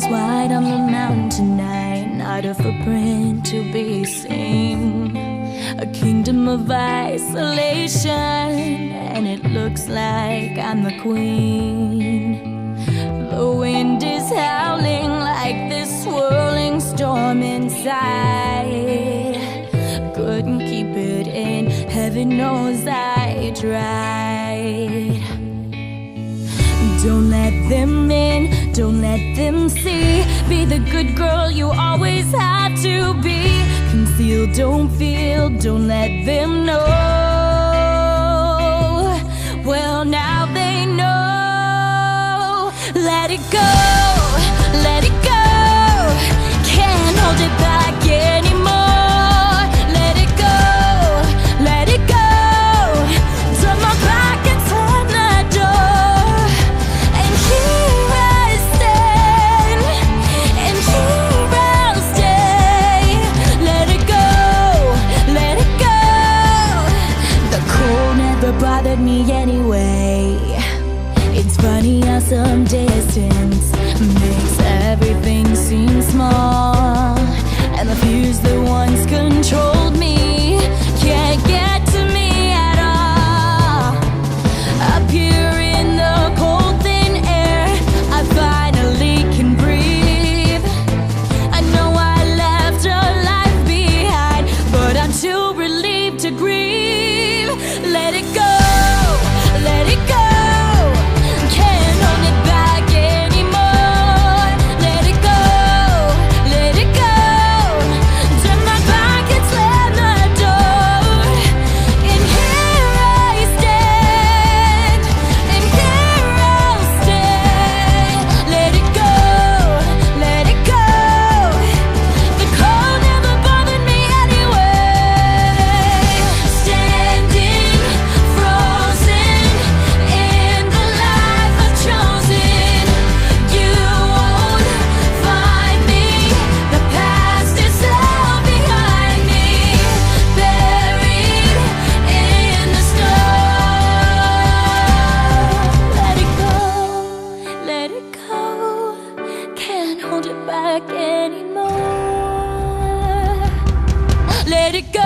was white on the mountain tonight, not a footprint to be seen. A kingdom of isolation, and it looks like I'm the queen. The wind is howling like this swirling storm inside. Couldn't keep it in, heaven knows I tried. Don't let them in, don't let them see. Be the good girl you always had to be. Conceal, don't feel, don't let them know. Well, now they know. Let it go, let it go. Can't hold it back anymore. Let it go, let it go. Turn my back and slam that door. And here I stand, and here I'll stay. Let it go, let it go. The cold never bothered me anyway. It's funny how some distance makes everything seem small, and the fears that once controlled me can't get to me at all. Up here in the cold thin air, I finally can breathe. I know I left a life behind, but I'm too relieved to grieve. Let it go, let it go. Can't hold it back anymore. Let it go, let it go. Turn my back and slam the door. And here I stand, and here I'll stay. Let it go, let it go. The cold never bothered me anyway. Standing frozen in the life I've chosen. You won't find me. The past is all behind me, buried in the snow. Let it go, let it go. Can't hold it back anymore. Let it go.